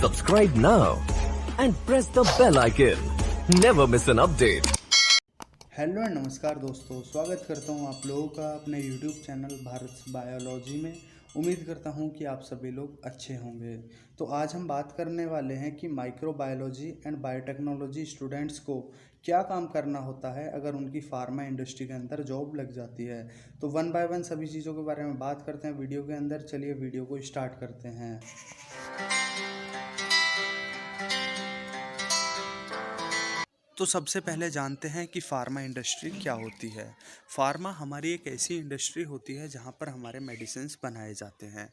Subscribe now and press the bell icon. Never miss an update. Hello and नमस्कार दोस्तों, स्वागत करता हूं आप लोगों का अपने यूट्यूब चैनल भारत बायोलॉजी में। उम्मीद करता हूं कि आप सभी लोग अच्छे होंगे। तो आज हम बात करने वाले हैं कि माइक्रोबायोलॉजी एंड बायोटेक्नोलॉजी स्टूडेंट्स को क्या काम करना होता है अगर उनकी फार्मा इंडस्ट्री के अंदर जॉब लग जाती है। तो वन बाय वन सभी चीज़ों के बारे में बात करते हैं वीडियो के अंदर। चलिए वीडियो को स्टार्ट करते हैं। तो सबसे पहले जानते हैं कि फार्मा इंडस्ट्री क्या होती है। फार्मा हमारी एक ऐसी इंडस्ट्री होती है जहां पर हमारे मेडिसिन्स बनाए जाते हैं।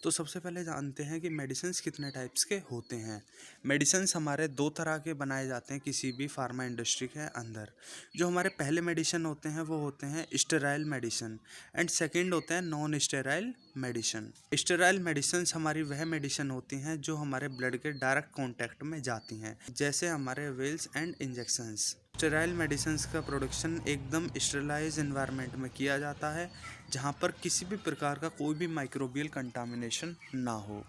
तो सबसे पहले जानते हैं कि मेडिसिन्स कितने टाइप्स के होते हैं। मेडिसिन्स हमारे दो तरह के बनाए जाते हैं किसी भी फार्मा इंडस्ट्री के अंदर। जो हमारे पहले मेडिसिन होते हैं वो होते हैं स्टेराइल मेडिसिन एंड सेकेंड होते हैं non sterile medicine. Sterile medicines हमारी वह मेडिसिन होती हैं जो हमारे ब्लड के डायरेक्ट कॉन्टैक्ट में जाती हैं, जैसे हमारे vials and injections. Sterile medicines का प्रोडक्शन एकदम स्टेरलाइज एनवायरनमेंट में किया जाता है, जहाँ पर किसी भी प्रकार का कोई भी माइक्रोबियल कंटामिनेशन ना हो।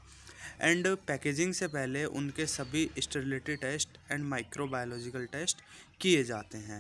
एंड पैकेजिंग से पहले उनके सभी sterility test and microbiological test किए जाते हैं।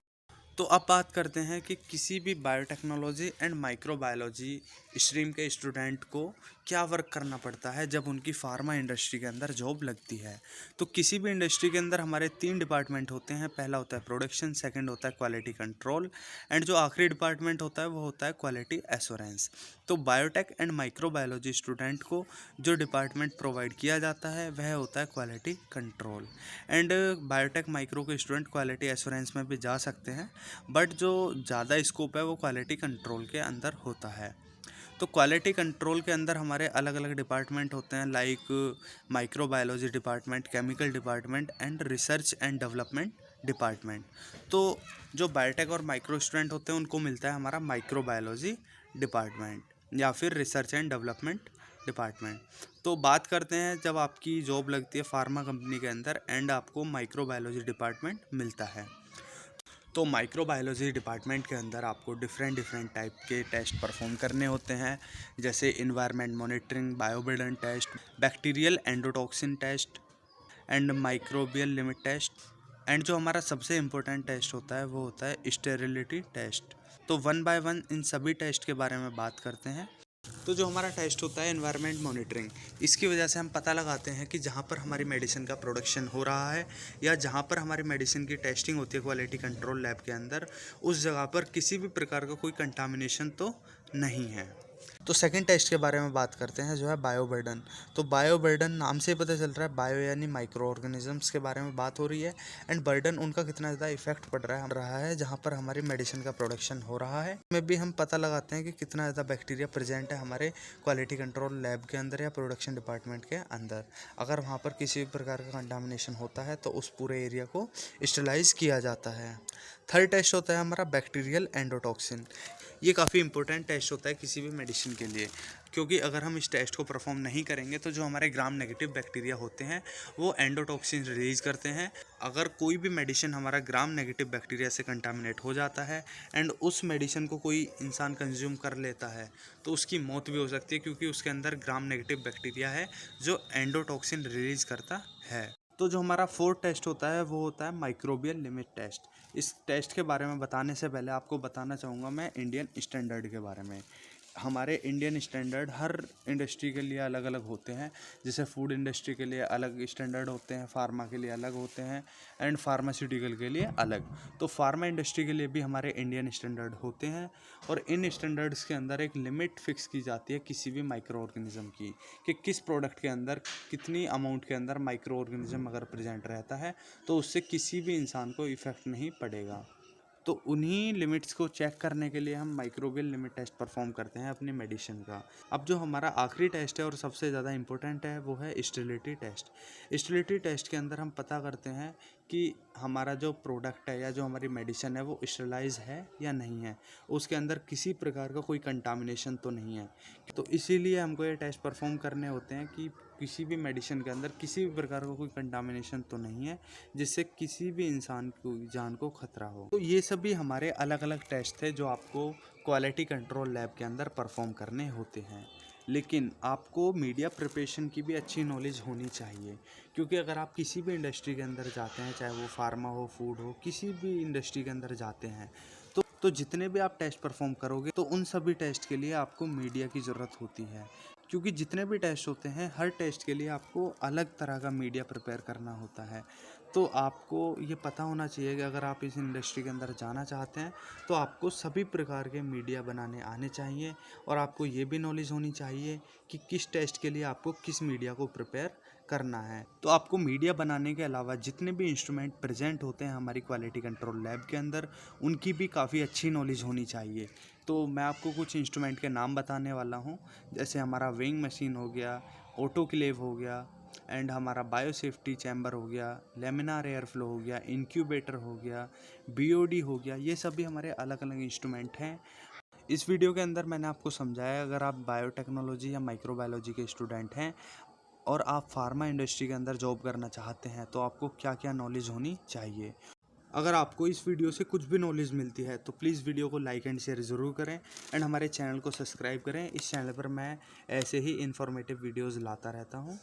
तो अब बात करते हैं कि किसी भी बायोटेक्नोलॉजी एंड माइक्रोबायोलॉजी स्ट्रीम के स्टूडेंट को क्या वर्क करना पड़ता है जब उनकी फार्मा इंडस्ट्री के अंदर जॉब लगती है। तो किसी भी इंडस्ट्री के अंदर हमारे 3 डिपार्टमेंट होते हैं। पहला होता है प्रोडक्शन, सेकंड होता है क्वालिटी कंट्रोल एंड जो आखिरी डिपार्टमेंट होता है वो होता है क्वालिटी एश्योरेंस। तो बायोटेक एंड माइक्रोबायोलॉजी स्टूडेंट को जो डिपार्टमेंट प्रोवाइड किया जाता है वह होता है quality control. And biotech micro के स्टूडेंट क्वालिटी एश्योरेंस में भी जा सकते हैं, बट जो ज़्यादा स्कोप है वो क्वालिटी कंट्रोल के अंदर होता है। तो क्वालिटी कंट्रोल के अंदर हमारे अलग अलग डिपार्टमेंट होते हैं, like microbiology department, chemical department and research and development department. तो जो बायोटेक और माइक्रो स्टूडेंट होते हैं उनको मिलता है हमारा माइक्रोबायोलॉजी डिपार्टमेंट या फिर रिसर्च एंड डेवलपमेंट डिपार्टमेंट। तो बात करते हैं जब आपकी जॉब लगती है फार्मा कंपनी के अंदर एंड आपको माइक्रोबायोलॉजी डिपार्टमेंट मिलता है। तो माइक्रोबायोलॉजी डिपार्टमेंट के अंदर आपको डिफरेंट टाइप के टेस्ट परफॉर्म करने होते हैं, जैसे environment monitoring, bioburden test, bacterial endotoxin test and microbial limit test. And जो हमारा सबसे इम्पोर्टेंट टेस्ट होता है वो होता है स्टेरिलिटी टेस्ट। तो वन बाय वन इन सभी टेस्ट के बारे में बात करते हैं। तो जो हमारा टेस्ट होता है एनवायरनमेंट मॉनिटरिंग, इसकी वजह से हम पता लगाते हैं कि जहाँ पर हमारी मेडिसिन का प्रोडक्शन हो रहा है या जहाँ पर हमारी मेडिसिन की टेस्टिंग होती है क्वालिटी कंट्रोल लैब के अंदर, उस जगह पर किसी भी प्रकार का कोई कंटामिनेशन तो नहीं है। तो सेकंड टेस्ट के बारे में बात करते हैं जो है बायोबर्डन। तो बायोबर्डन नाम से ही पता चल रहा है, बायो यानी माइक्रो ऑर्गेनिजम्स के बारे में बात हो रही है एंड बर्डन उनका कितना ज़्यादा इफेक्ट पड़ रहा है जहाँ पर हमारी मेडिसिन का प्रोडक्शन हो रहा है। में भी हम पता लगाते हैं कि कितना ज़्यादा बैक्टीरिया प्रेजेंट है हमारे क्वालिटी कंट्रोल लैब के अंदर या प्रोडक्शन डिपार्टमेंट के अंदर। अगर वहाँ पर किसी भी प्रकार का कंटामिनेशन होता है तो उस पूरे एरिया को स्टेरिलाइज किया जाता है। थर्ड टेस्ट होता है हमारा बैक्टीरियल एंडोटॉक्सिन। ये काफ़ी इंपॉर्टेंट टेस्ट होता है किसी भी मेडिसिन के लिए, क्योंकि अगर हम इस टेस्ट को परफॉर्म नहीं करेंगे तो जो हमारे ग्राम नेगेटिव बैक्टीरिया होते हैं वो एंडोटॉक्सिन रिलीज करते हैं। अगर कोई भी मेडिसिन हमारा ग्राम नेगेटिव बैक्टीरिया से कंटामिनेट हो जाता है एंड उस मेडिसिन को कोई इंसान कंज्यूम कर लेता है तो उसकी मौत भी हो सकती है, क्योंकि उसके अंदर ग्राम नेगेटिव बैक्टीरिया है जो एंडोटॉक्सिन रिलीज करता है। तो जो हमारा फोर्थ टेस्ट होता है वो होता है माइक्रोबियल लिमिट टेस्ट। इस टेस्ट के बारे में बताने से पहले आपको बताना चाहूँगा मैं इंडियन स्टैंडर्ड के बारे में। हमारे इंडियन स्टैंडर्ड हर इंडस्ट्री के लिए अलग अलग होते हैं। जैसे फूड इंडस्ट्री के लिए अलग स्टैंडर्ड होते हैं, फार्मा के लिए अलग होते हैं एंड फार्मास्यूटिकल के लिए अलग। तो फार्मा इंडस्ट्री के लिए भी हमारे इंडियन स्टैंडर्ड होते हैं और इन स्टैंडर्ड्स के अंदर एक लिमिट फिक्स की जाती है किसी भी माइक्रो ऑर्गेनिज्म की, कि किस प्रोडक्ट के अंदर कितनी अमाउंट के अंदर माइक्रो ऑर्गेनिज्म अगर प्रेजेंट रहता है तो उससे किसी भी इंसान को इफ़ेक्ट नहीं पड़ेगा। तो उन्हीं लिमिट्स को चेक करने के लिए हम माइक्रोबियल लिमिट टेस्ट परफॉर्म करते हैं अपनी मेडिसिन का। अब जो हमारा आखिरी टेस्ट है और सबसे ज़्यादा इम्पोर्टेंट है वो है स्टेरिलिटी टेस्ट। स्टेरिलिटी टेस्ट के अंदर हम पता करते हैं कि हमारा जो प्रोडक्ट है या जो हमारी मेडिसिन है वो स्टेरिलाइज है या नहीं है, उसके अंदर किसी प्रकार का कोई कंटामिनेशन तो नहीं है। तो इसीलिए हमको ये टेस्ट परफॉर्म करने होते हैं कि किसी भी मेडिसिन के अंदर किसी भी प्रकार का कोई कंटामिनेशन तो नहीं है जिससे किसी भी इंसान को जान को खतरा हो। तो ये सभी हमारे अलग अलग टेस्ट थे जो आपको क्वालिटी कंट्रोल लैब के अंदर परफॉर्म करने होते हैं। लेकिन आपको मीडिया प्रिपरेशन की भी अच्छी नॉलेज होनी चाहिए, क्योंकि अगर आप किसी भी इंडस्ट्री के अंदर जाते हैं, चाहे वो फार्मा हो, फूड हो, किसी भी इंडस्ट्री के अंदर जाते हैं, तो जितने भी आप टेस्ट परफॉर्म करोगे तो उन सभी टेस्ट के लिए आपको मीडिया की ज़रूरत होती है, क्योंकि जितने भी टेस्ट होते हैं हर टेस्ट के लिए आपको अलग तरह का मीडिया प्रिपेयर करना होता है। तो आपको ये पता होना चाहिए कि अगर आप इस इंडस्ट्री के अंदर जाना चाहते हैं तो आपको सभी प्रकार के मीडिया बनाने आने चाहिए, और आपको ये भी नॉलेज होनी चाहिए कि किस टेस्ट के लिए आपको किस मीडिया को प्रिपेयर करना है। तो आपको मीडिया बनाने के अलावा जितने भी इंस्ट्रूमेंट प्रेजेंट होते हैं हमारी क्वालिटी कंट्रोल लैब के अंदर, उनकी भी काफ़ी अच्छी नॉलेज होनी चाहिए। तो मैं आपको कुछ इंस्ट्रूमेंट के नाम बताने वाला हूँ, जैसे हमारा वेइंग मशीन हो गया, ऑटोक्लेव हो गया, एंड हमारा बायो सेफ्टी चैम्बर हो गया, लेमिनार एयर फ्लो हो गया, इंक्यूबेटर हो गया, बीओडी हो गया। ये सभी हमारे अलग अलग इंस्ट्रूमेंट हैं। इस वीडियो के अंदर मैंने आपको समझाया, अगर आप बायोटेक्नोलॉजी या माइक्रोबायोलॉजी के स्टूडेंट हैं और आप फार्मा इंडस्ट्री के अंदर जॉब करना चाहते हैं तो आपको क्या क्या नॉलेज होनी चाहिए। अगर आपको इस वीडियो से कुछ भी नॉलेज मिलती है तो प्लीज़ वीडियो को लाइक एंड शेयर ज़रूर करें, एंड हमारे चैनल को सब्सक्राइब करें। इस चैनल पर मैं ऐसे ही इन्फॉर्मेटिव वीडियोज़ लाता रहता हूँ।